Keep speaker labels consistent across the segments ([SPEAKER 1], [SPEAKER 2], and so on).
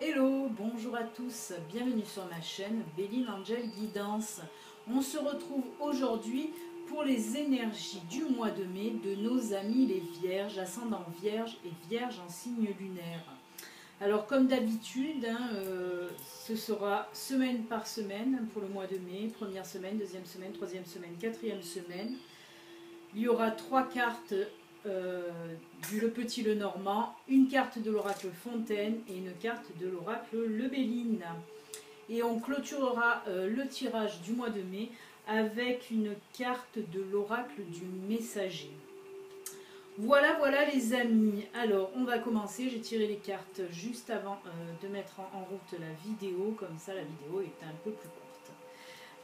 [SPEAKER 1] Hello, bonjour à tous, bienvenue sur ma chaîne Béline Angel Guidance. On se retrouve aujourd'hui pour les énergies du mois de mai de nos amis les vierges, ascendant vierge et vierge en signe lunaire. Alors comme d'habitude, ce sera semaine par semaine pour le mois de mai, première semaine, deuxième semaine, troisième semaine, quatrième semaine. Il y aura 3 cartes du Le Petit Le Normand, une carte de l'oracle Fontaine et une carte de l'oracle Le Béline. Et on clôturera le tirage du mois de mai avec une carte de l'oracle du Messager. Voilà les amis. Alors on va commencer, j'ai tiré les cartes juste avant de mettre en route la vidéo, comme ça la vidéo est un peu plus courte.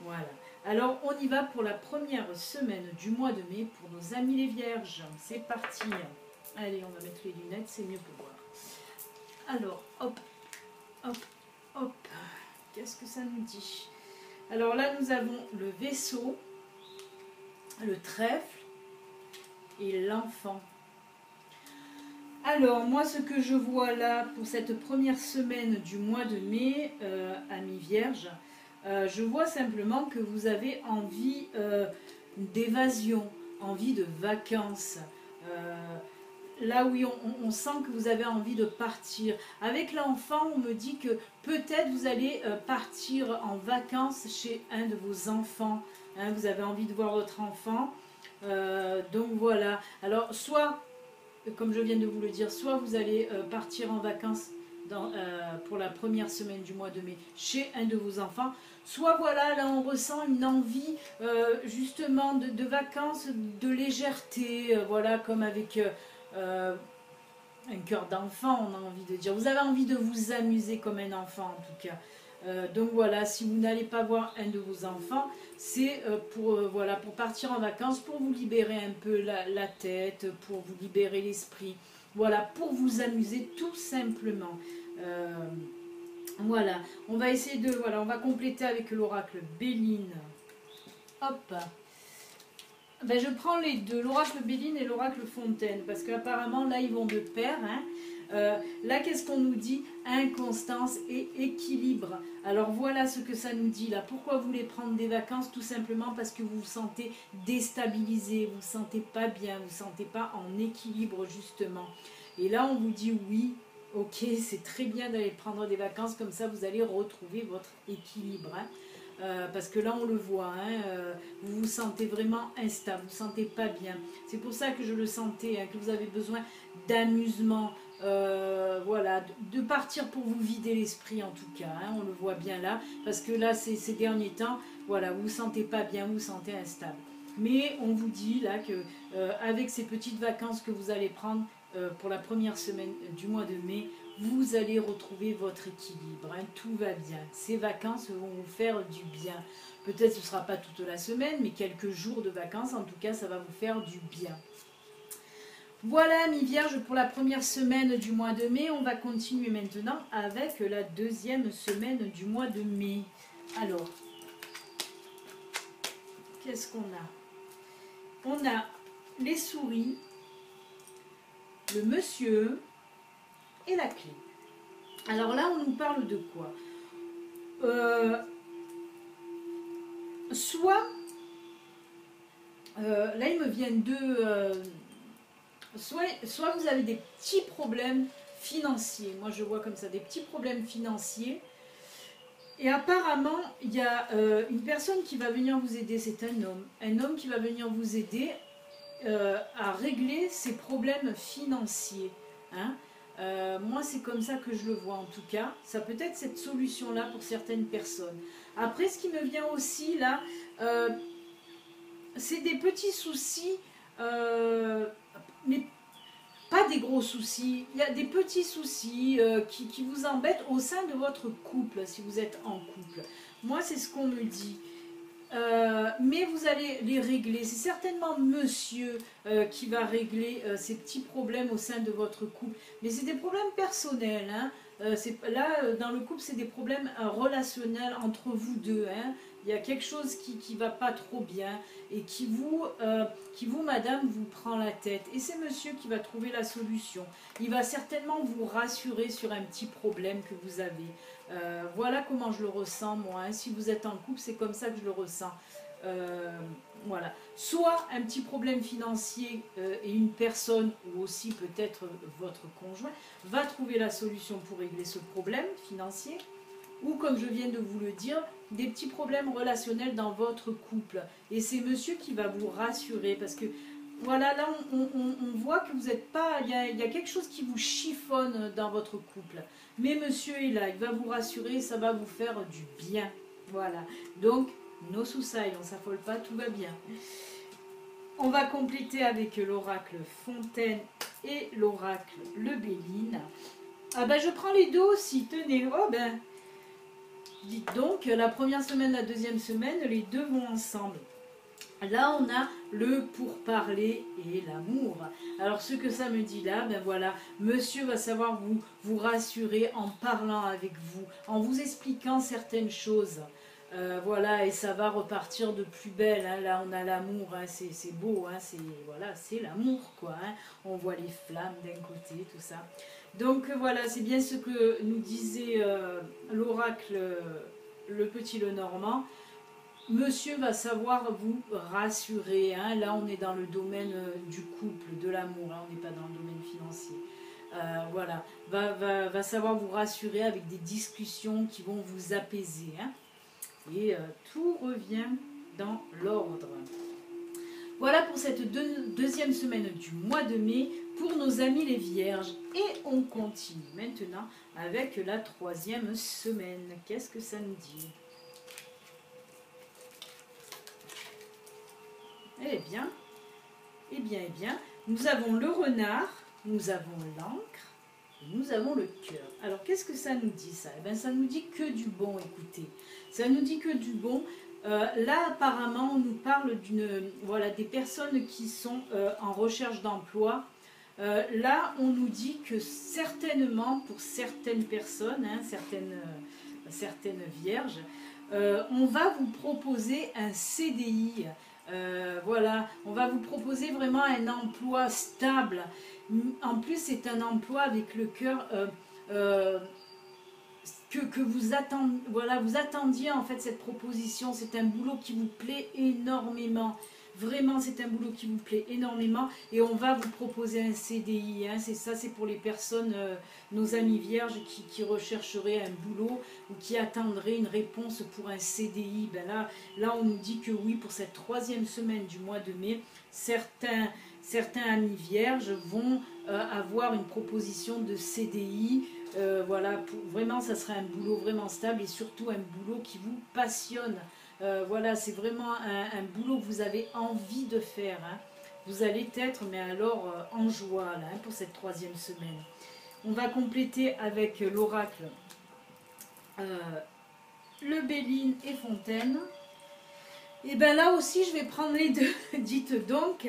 [SPEAKER 1] Voilà. Alors on y va pour la première semaine du mois de mai pour nos amis les vierges. C'est parti. Allez, on va mettre les lunettes, c'est mieux pour voir. Alors, hop, hop, hop. Qu'est-ce que ça nous dit? Alors là, nous avons le vaisseau, le trèfle et l'enfant. Alors, moi, ce que je vois là pour cette première semaine du mois de mai, amis vierges, je vois simplement que vous avez envie d'évasion, envie de vacances. Là où on sent que vous avez envie de partir. Avec l'enfant, on me dit que peut-être vous allez partir en vacances chez un de vos enfants. Hein, vous avez envie de voir votre enfant. Donc voilà. Alors, soit, comme je viens de vous le dire, soit vous allez partir en vacances pour la première semaine du mois de mai chez un de vos enfants, soit voilà, là on ressent une envie justement de vacances, de légèreté, voilà, comme avec un cœur d'enfant, on a envie de dire. Vous avez envie de vous amuser comme un enfant en tout cas. Donc voilà, si vous n'allez pas voir un de vos enfants, c'est voilà, pour partir en vacances, pour vous libérer un peu la tête, pour vous libérer l'esprit, voilà, pour vous amuser tout simplement. Voilà, on va essayer de, voilà, on va compléter avec l'oracle Béline. Hop. Ben, je prends les deux, l'oracle Béline et l'oracle Fontaine, parce qu'apparemment là ils vont de pair. Là qu'est-ce qu'on nous dit? Inconstance et équilibre. Alors voilà ce que ça nous dit là. Pourquoi vous voulez prendre des vacances? Tout simplement parce que vous vous sentez déstabilisé, vous ne vous sentez pas bien, vous ne vous sentez pas en équilibre justement. Et là on vous dit oui, ok, c'est très bien d'aller prendre des vacances, comme ça vous allez retrouver votre équilibre. Parce que là on le voit, vous vous sentez vraiment instable, vous ne vous sentez pas bien. C'est pour ça que je le sentais, que vous avez besoin d'amusement, voilà, de partir pour vous vider l'esprit en tout cas, on le voit bien là, parce que là ces derniers temps, voilà, vous ne vous sentez pas bien, vous vous sentez instable. Mais on vous dit là que avec ces petites vacances que vous allez prendre pour la première semaine du mois de mai, vous allez retrouver votre équilibre, tout va bien. Ces vacances vont vous faire du bien. Peut-être ce ne sera pas toute la semaine, mais quelques jours de vacances, en tout cas, ça va vous faire du bien. Voilà, mes vierges, pour la première semaine du mois de mai. On va continuer maintenant avec la deuxième semaine du mois de mai. Alors, qu'est-ce qu'on a? On a les souris, le monsieur et la clé. Alors là, on nous parle de quoi? Soit, là il me vient soit vous avez des petits problèmes financiers. Moi je vois comme ça, des petits problèmes financiers. Et apparemment, il y a une personne qui va venir vous aider, c'est un homme. Un homme qui va venir vous aider à régler ses problèmes financiers. Moi, c'est comme ça que je le vois en tout cas. Ça peut être cette solution-là pour certaines personnes. Après, ce qui me vient aussi là, c'est des petits soucis, mais pas des gros soucis. Il y a des petits soucis qui vous embêtent au sein de votre couple, si vous êtes en couple. Moi, c'est ce qu'on me dit. Mais vous allez les régler. C'est certainement monsieur qui va régler ces petits problèmes au sein de votre couple. Mais c'est des problèmes personnels. Là, dans le couple, c'est des problèmes relationnels entre vous deux. Hein. Il y a quelque chose qui va pas trop bien et qui vous, madame, vous prend la tête. Et c'est monsieur qui va trouver la solution. Il va certainement vous rassurer sur un petit problème que vous avez. Voilà comment je le ressens, moi. Hein. Si vous êtes en couple, c'est comme ça que je le ressens. Voilà. Soit un petit problème financier et une personne, ou aussi peut-être votre conjoint, va trouver la solution pour régler ce problème financier. Ou comme je viens de vous le dire, des petits problèmes relationnels dans votre couple. Et c'est monsieur qui va vous rassurer parce que voilà, là on voit que vous n'êtes pas, il y a quelque chose qui vous chiffonne dans votre couple. Mais monsieur est là, il va vous rassurer, ça va vous faire du bien. Voilà, donc no soucis, on ne s'affole pas, tout va bien. On va compléter avec l'oracle Fontaine et l'oracle Le Béline. Ah ben je prends les deux aussi, tenez, oh ben... Dites donc, la première semaine, la deuxième semaine, les deux vont ensemble. Là, on a le pourparler et l'amour. Alors, ce que ça me dit là, ben voilà, monsieur va savoir vous rassurer en parlant avec vous, en vous expliquant certaines choses. Voilà, et ça va repartir de plus belle. Hein. Là, on a l'amour, hein. C'est beau, hein. Voilà, c'est l'amour, quoi. Hein. On voit les flammes d'un côté, tout ça. Donc voilà, c'est bien ce que nous disait l'oracle, le petit Lenormand. Monsieur va savoir vous rassurer. Hein. Là, on est dans le domaine du couple, de l'amour. Hein. On n'est pas dans le domaine financier. Voilà, va savoir vous rassurer avec des discussions qui vont vous apaiser. Hein. Et tout revient dans l'ordre. Voilà pour cette deuxième semaine du mois de mai pour nos amis les vierges. Et on continue maintenant avec la troisième semaine. Qu'est-ce que ça nous dit? Eh bien, nous avons le renard, nous avons l'encre, nous avons le cœur. Alors, qu'est-ce que ça nous dit, ça? Eh bien, ça nous dit que du bon, écoutez. Ça nous dit que du bon. Là, apparemment, on nous parle des personnes qui sont en recherche d'emploi. Là, on nous dit que certainement, pour certaines personnes, hein, certaines vierges, on va vous proposer un CDI. Voilà, on va vous proposer vraiment un emploi stable. En plus, c'est un emploi avec le cœur que vous attendiez en fait cette proposition. C'est un boulot qui vous plaît énormément. Vraiment, c'est un boulot qui vous plaît énormément et on va vous proposer un CDI. Hein. C'est ça, c'est pour les personnes, nos amis vierges qui rechercheraient un boulot ou qui attendraient une réponse pour un CDI. Ben là, on nous dit que oui, pour cette troisième semaine du mois de mai, certains amis vierges vont avoir une proposition de CDI. Voilà, vraiment, ça sera un boulot vraiment stable et surtout un boulot qui vous passionne. Voilà, c'est vraiment un boulot que vous avez envie de faire. Hein. Vous allez être, mais alors, en joie là, hein, pour cette troisième semaine. On va compléter avec l'oracle Le Béline et Fontaine. Et bien là aussi, je vais prendre les deux. Dites donc.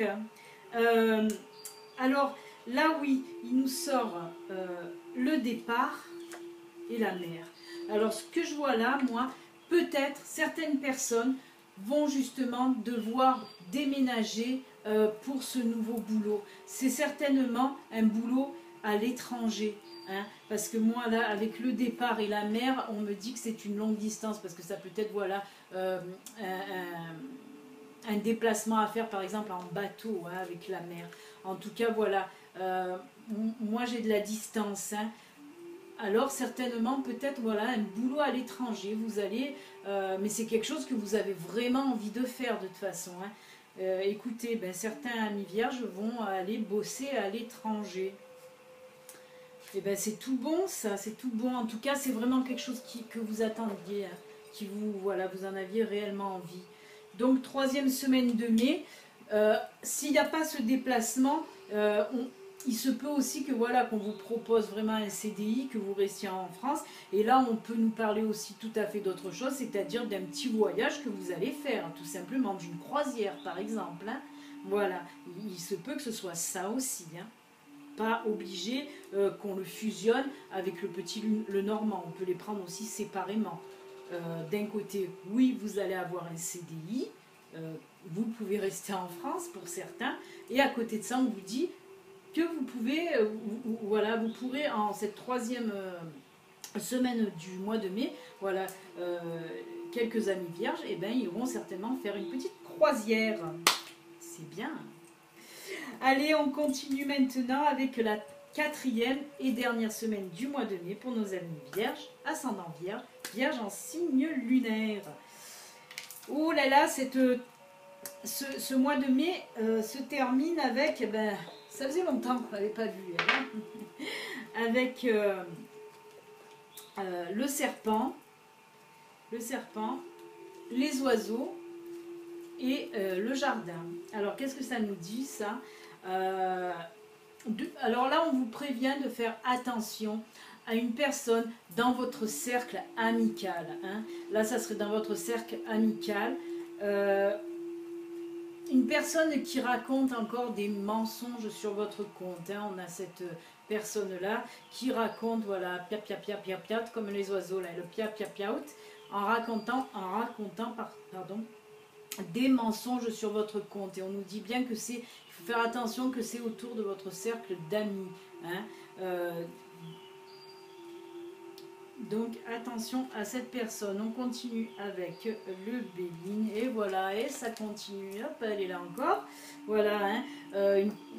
[SPEAKER 1] Alors, là, oui, il nous sort le départ et la mer. Alors, ce que je vois là, moi, peut-être certaines personnes vont justement devoir déménager pour ce nouveau boulot. C'est certainement un boulot à l'étranger. Hein, parce que moi, là, avec le départ et la mer, on me dit que c'est une longue distance. Parce que ça peut être, voilà, un déplacement à faire, par exemple, en bateau, hein, avec la mer. En tout cas, voilà. Moi, j'ai de la distance. Hein. Alors certainement peut-être voilà un boulot à l'étranger, vous allez, mais c'est quelque chose que vous avez vraiment envie de faire de toute façon. Hein. Écoutez, ben, certains amis vierges vont aller bosser à l'étranger. Et ben c'est tout bon ça, c'est tout bon. En tout cas c'est vraiment quelque chose que vous attendiez, hein, qui vous en aviez réellement envie. Donc troisième semaine de mai, s'il n'y a pas ce déplacement, il se peut aussi que voilà qu'on vous propose vraiment un CDI, que vous restiez en France. Et là, on peut nous parler aussi tout à fait d'autre chose, c'est-à-dire d'un petit voyage que vous allez faire, tout simplement, d'une croisière par exemple. Hein. Voilà, il se peut que ce soit ça aussi. Hein. pas obligé qu'on le fusionne avec le petit le normand. On peut les prendre aussi séparément. D'un côté, oui, vous allez avoir un CDI. Vous pouvez rester en France pour certains. Et à côté de ça, on vous dit que vous pouvez, voilà, vous pourrez en cette troisième semaine du mois de mai, voilà, quelques amis vierges, et ben ils vont certainement faire une petite croisière. C'est bien. Allez, on continue maintenant avec la quatrième et dernière semaine du mois de mai pour nos amis vierges, ascendant vierge, vierge en signe lunaire. Oh là là, ce mois de mai se termine avec, ben, ça faisait longtemps qu'on n'avait pas vu, hein, avec le serpent, les oiseaux et le jardin. Alors qu'est-ce que ça nous dit ça? Alors là on vous prévient de faire attention à une personne dans votre cercle amical, hein. Là ça serait dans votre cercle amical, une personne qui raconte encore des mensonges sur votre compte, hein. On a cette personne là qui raconte, voilà, pia pia pia pia pia, comme les oiseaux là, le pia pia pia out, en racontant des mensonges sur votre compte. Et on nous dit bien que il faut faire attention, que c'est autour de votre cercle d'amis, hein. Donc attention à cette personne. On continue avec le Béline et voilà, et ça continue, hop, elle est là encore, voilà, hein.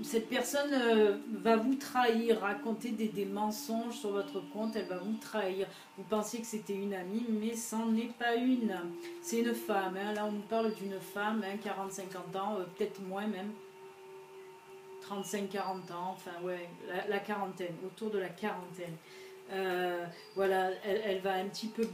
[SPEAKER 1] Cette personne va vous trahir, raconter des mensonges sur votre compte, elle va vous trahir. Vous pensiez que c'était une amie, mais c'en est pas une, c'est une femme, hein. Là on nous parle d'une femme, hein, 40-50 ans, peut-être moins même, 35-40 ans, enfin ouais, la quarantaine, autour de la quarantaine. Voilà, elle va un petit peu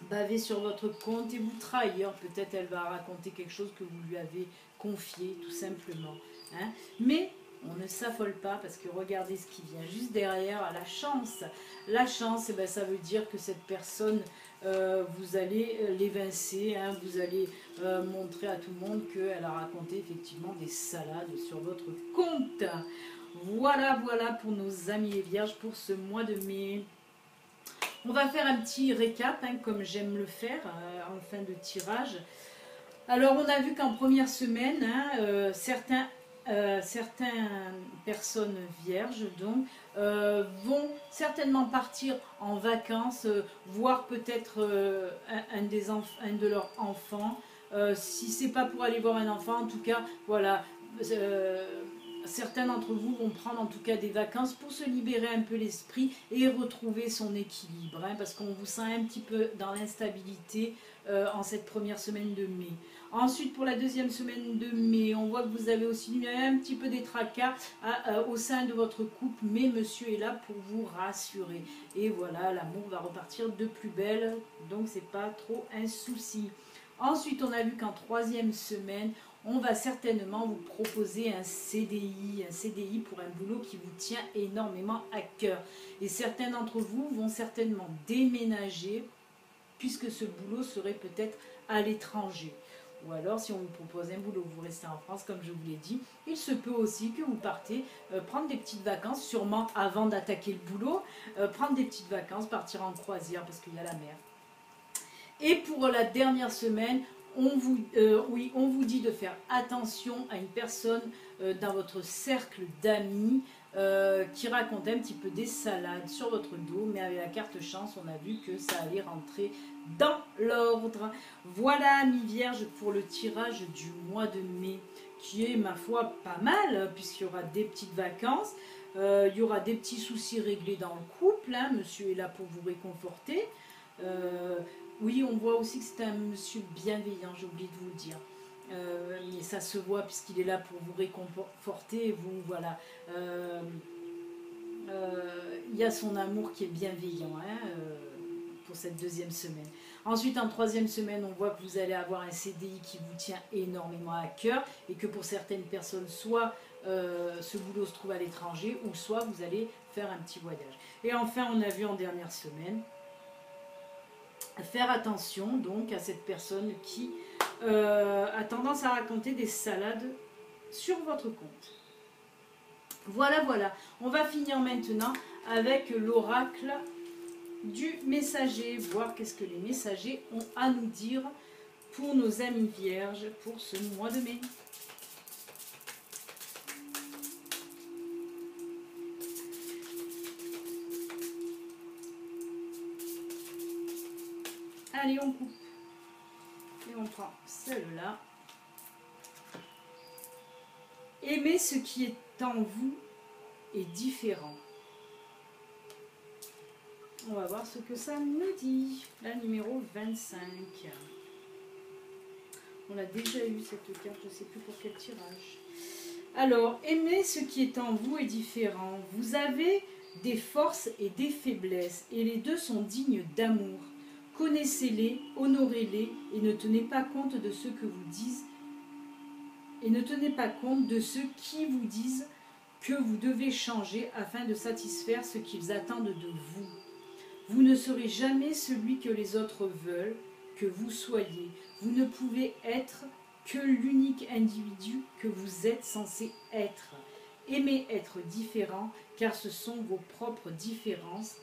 [SPEAKER 1] baver sur votre compte et vous trahir. Peut-être elle va raconter quelque chose que vous lui avez confié, tout simplement, hein. Mais on ne s'affole pas parce que regardez ce qui vient juste derrière, la chance. La chance, eh ben, ça veut dire que cette personne, vous allez l'évincer, hein, vous allez montrer à tout le monde qu'elle a raconté effectivement des salades sur votre compte. Voilà, voilà pour nos amis les vierges pour ce mois de mai. On va faire un petit récap, hein, comme j'aime le faire en fin de tirage. Alors on a vu qu'en première semaine, hein, certaines personnes vierges donc, vont certainement partir en vacances, voir peut-être un de leurs enfants. Si c'est pas pour aller voir un enfant, en tout cas, voilà. Certains d'entre vous vont prendre en tout cas des vacances pour se libérer un peu l'esprit et retrouver son équilibre, hein, parce qu'on vous sent un petit peu dans l'instabilité en cette première semaine de mai. Ensuite, pour la deuxième semaine de mai, on voit que vous avez aussi un petit peu des tracas au sein de votre couple, mais monsieur est là pour vous rassurer. Et voilà, l'amour va repartir de plus belle, donc c'est pas trop un souci. Ensuite, on a vu qu'en troisième semaine, on va certainement vous proposer un CDI pour un boulot qui vous tient énormément à cœur. Et certains d'entre vous vont certainement déménager puisque ce boulot serait peut-être à l'étranger. Ou alors, si on vous propose un boulot, vous restez en France, comme je vous l'ai dit, il se peut aussi que vous partez prendre des petites vacances, sûrement avant d'attaquer le boulot, prendre des petites vacances, partir en croisière parce qu'il y a la mer. Et pour la dernière semaine, on vous dit de faire attention à une personne dans votre cercle d'amis qui raconte un petit peu des salades sur votre dos, mais avec la carte chance, on a vu que ça allait rentrer dans l'ordre. Voilà, amis vierges, pour le tirage du mois de mai, qui est, ma foi, pas mal, puisqu'il y aura des petites vacances, il y aura des petits soucis réglés dans le couple, hein, monsieur est là pour vous réconforter. Oui, on voit aussi que c'est un monsieur bienveillant, j'ai oublié de vous le dire. Mais ça se voit puisqu'il est là pour vous réconforter. Vous, voilà. Il y a son amour qui est bienveillant, hein, pour cette deuxième semaine. Ensuite, en troisième semaine, on voit que vous allez avoir un CDI qui vous tient énormément à cœur et que pour certaines personnes, soit ce boulot se trouve à l'étranger ou soit vous allez faire un petit voyage. Et enfin, on a vu en dernière semaine, faire attention donc à cette personne qui a tendance à raconter des salades sur votre compte. Voilà, voilà. On va finir maintenant avec l'oracle du messager. Voir qu'est-ce que les messagers ont à nous dire pour nos amis vierges pour ce mois de mai. Allez, on coupe. Et on prend celle-là. Aimez ce qui est en vous est différent. On va voir ce que ça nous dit. La numéro 25. On a déjà eu cette carte, je ne sais plus pour quel tirage. Alors, aimez ce qui est en vous est différent. Vous avez des forces et des faiblesses, et les deux sont dignes d'amour. Connaissez-les, honorez-les, et ne tenez pas compte de ce que vous disent. Et ne tenez pas compte de ceux qui vous disent que vous devez changer afin de satisfaire ce qu'ils attendent de vous. Vous ne serez jamais celui que les autres veulent que vous soyez. Vous ne pouvez être que l'unique individu que vous êtes censé être. Aimez être différent car ce sont vos propres différences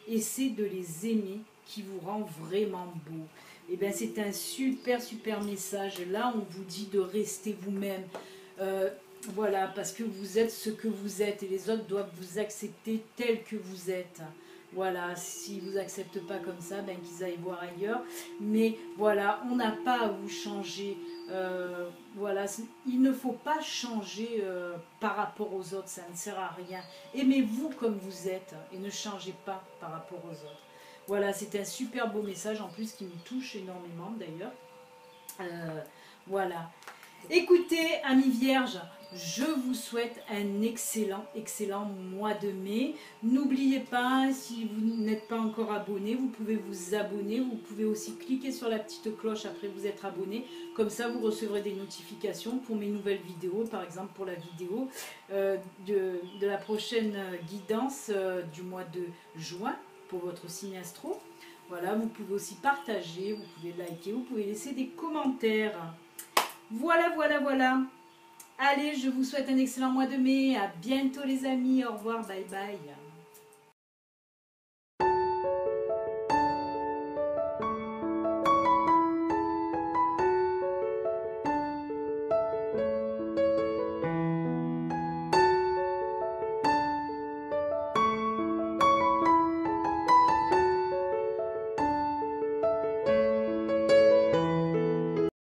[SPEAKER 1] et c'est de les aimer qui vous rend vraiment beau. Et bien c'est un super message. Là on vous dit de rester vous-même. Voilà, parce que vous êtes ce que vous êtes et les autres doivent vous accepter tel que vous êtes. Voilà, s'ils ne vous acceptent pas comme ça, ben qu'ils aillent voir ailleurs. Mais voilà, on n'a pas à vous changer. Voilà, il ne faut pas changer par rapport aux autres, ça ne sert à rien. Aimez-vous comme vous êtes et ne changez pas par rapport aux autres. Voilà, c'est un super beau message en plus qui me touche énormément d'ailleurs. Voilà. Écoutez, amis vierges, je vous souhaite un excellent mois de mai. N'oubliez pas, si vous n'êtes pas encore abonné, vous pouvez vous abonner. Vous pouvez aussi cliquer sur la petite cloche après vous être abonné. Comme ça, vous recevrez des notifications pour mes nouvelles vidéos. Par exemple, pour la vidéo de la prochaine guidance du mois de juin pour votre signe astro. Voilà, vous pouvez aussi partager, vous pouvez liker, vous pouvez laisser des commentaires. Voilà. Allez, je vous souhaite un excellent mois de mai. À bientôt les amis. Au revoir, bye bye.